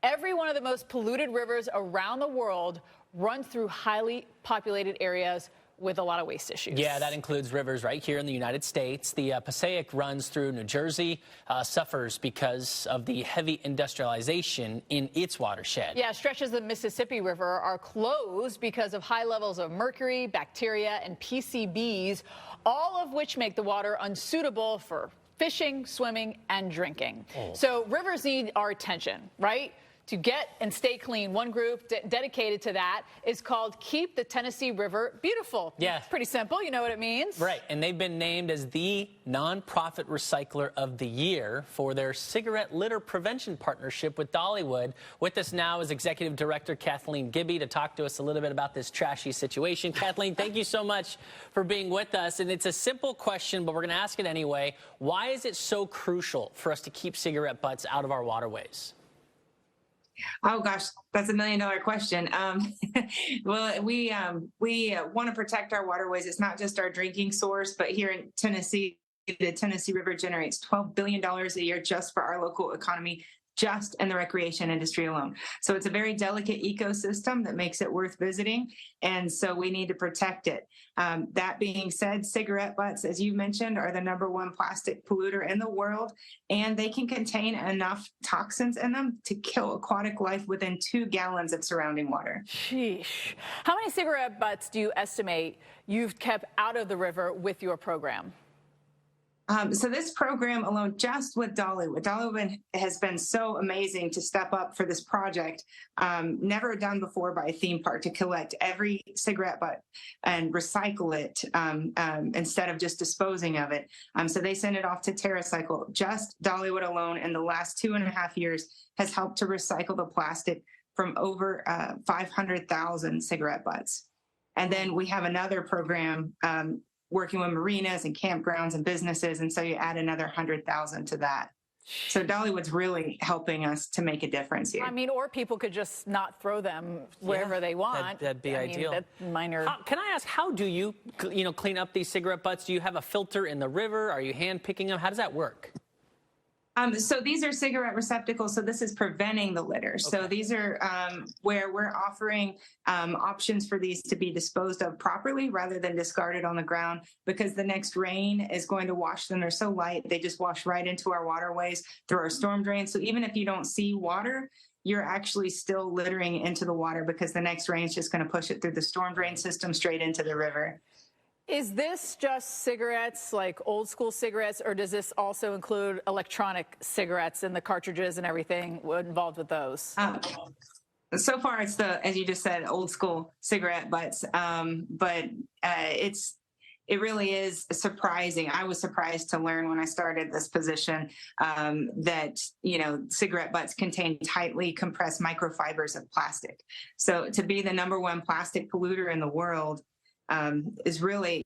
Every one of the most polluted rivers around the world runs through highly populated areas with a lot of waste issues. Yeah, that includes rivers right here in the United States. The Passaic runs through New Jersey, suffers because of the heavy industrialization in its watershed. Yeah, stretches of the Mississippi River are closed because of high levels of mercury, bacteria, and PCBs, all of which make the water unsuitable for fishing, swimming, and drinking. So rivers need our attention, right? To get and stay clean. One group dedicated to that is called Keep the Tennessee River Beautiful. Yeah. Pretty simple. You know what it means. Right. And they've been named as the nonprofit recycler of the year for their cigarette litter prevention partnership with Dollywood. With us now is Executive Director Kathleen Gibby to talk to us a little bit about this trashy situation. Kathleen, thank you so much for being with us. And it's a simple question, but we're going to ask it anyway. Why is it so crucial for us to keep cigarette butts out of our waterways? Oh gosh, that's $1 million question. Well, we want to protect our waterways. It's not just our drinking source, but here in Tennessee, the Tennessee River generates $12 billion a year just for our local economy, just in the recreation industry alone. So it's a very delicate ecosystem that makes it worth visiting. And so we need to protect it. That being said, cigarette butts, as you mentioned, are the #1 plastic polluter in the world, and they can contain enough toxins in them to kill aquatic life within 2 gallons of surrounding water. Sheesh. How many cigarette butts do you estimate you've kept out of the river with your program? So this program alone, just with Dollywood has been so amazing to step up for this project, never done before by a theme park, to collect every cigarette butt and recycle it instead of just disposing of it. So they send it off to TerraCycle. Just Dollywood alone in the last 2.5 years has helped to recycle the plastic from over 500,000 cigarette butts. And then we have another program working with marinas and campgrounds and businesses. And so you add another 100,000 to that. So Dollywood's really helping us to make a difference here. I mean, or people could just not throw them wherever they want. That'd be ideal. That's minor. Can I ask, how do you, clean up these cigarette butts? Do you have a filter in the river? Are you hand picking them? How does that work? So these are cigarette receptacles. So this is preventing the litter. Okay. So these are where we're offering options for these to be disposed of properly rather than discarded on the ground, because the next rain is going to wash them. They're so light, they just wash right into our waterways through our storm drains. So even if you don't see water, you're actually still littering into the water because the next rain is just going to push it through the storm drain system straight into the river. Is this just cigarettes, like old school cigarettes, or does this also include electronic cigarettes and the cartridges and everything involved with those? So far, it's as you just said, old school cigarette butts, but it really is surprising. I was surprised to learn when I started this position that, cigarette butts contain tightly compressed microfibers of plastic. So to be the #1 plastic polluter in the world is really,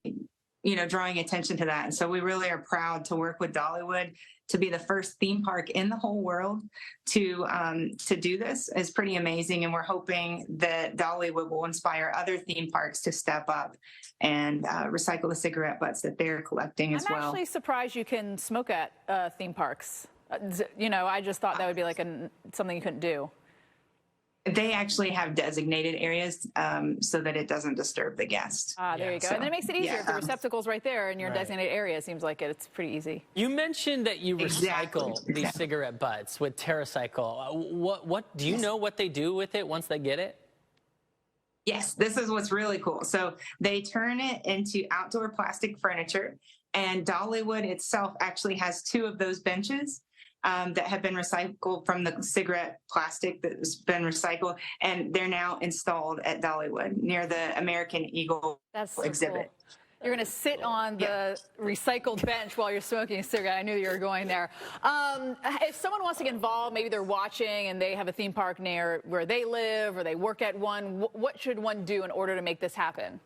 drawing attention to that. And so we really are proud to work with Dollywood to be the first theme park in the whole world to do this. Is pretty amazing. And we're hoping that Dollywood will inspire other theme parks to step up and recycle the cigarette butts that they're collecting as well. I'm actually surprised you can smoke at theme parks. I just thought that would be like something you couldn't do. They actually have designated areas so that it doesn't disturb the guests. There you go. So, and then it makes it easier. If the receptacle's right there in your designated area, it seems like it's pretty easy. You mentioned that you recycle these cigarette butts with TerraCycle. What do you know what they do with it once they get it? Yes, this is what's really cool. So they turn it into outdoor plastic furniture, and Dollywood itself actually has 2 of those benches that have been recycled from the cigarette plastic that's been recycled, and they're now installed at Dollywood near the American Eagle exhibit. Cool. You're going to sit on the recycled bench while you're smoking a cigarette. I knew you were going there. If someone wants to get involved, maybe they're watching and they have a theme park near where they live or they work at one, what should one do in order to make this happen?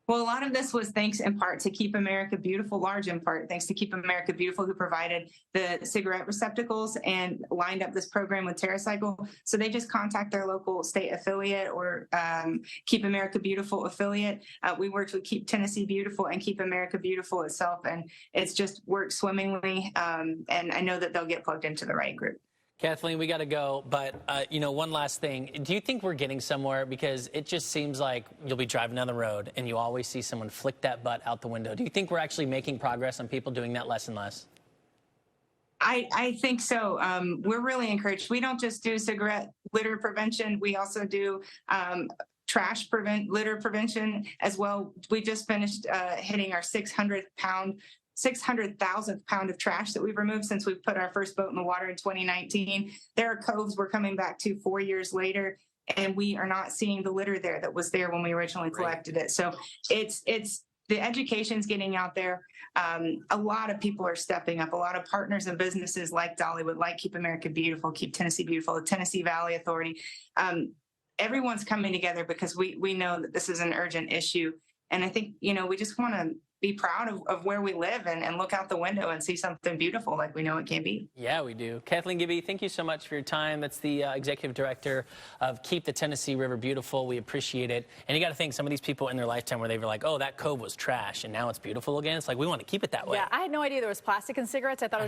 Well, a lot of this was thanks in part to Keep America Beautiful, large in part thanks to Keep America Beautiful, who provided the cigarette receptacles and lined up this program with TerraCycle. So they just contact their local state affiliate or Keep America Beautiful affiliate. We worked with Keep Tennessee Beautiful and Keep America Beautiful itself, and it's just worked swimmingly. And I know that they'll get plugged into the right group. Kathleen, we got to go, but one last thing. Do you think we're getting somewhere? Because it just seems like you'll be driving down the road and you always see someone flick that butt out the window. Do you think we're actually making progress on people doing that less and less? I think so. We're really encouraged. We don't just do cigarette litter prevention. We also do litter prevention as well. We just finished hitting our 600,000th pound of trash that we've removed since we put our first boat in the water in 2019. There are coves we're coming back to 4 years later, and we are not seeing the litter there that was there when we originally collected it. So it's the education's getting out there. A lot of people are stepping up. A lot of partners and businesses like Dollywood, like Keep America Beautiful, Keep Tennessee Beautiful, the Tennessee Valley Authority. Everyone's coming together because we know that this is an urgent issue. And I think, we just want to be proud of where we live and look out the window and see something beautiful like we know it can be. Yeah, we do. Kathleen Gibby, thank you so much for your time. That's the executive director of Keep the Tennessee River Beautiful. We appreciate it. And you got to think, some of these people in their lifetime where they were like, oh, that cove was trash and now it's beautiful again. It's like, we want to keep it that way. Yeah, I had no idea there was plastic in cigarettes. I thought it was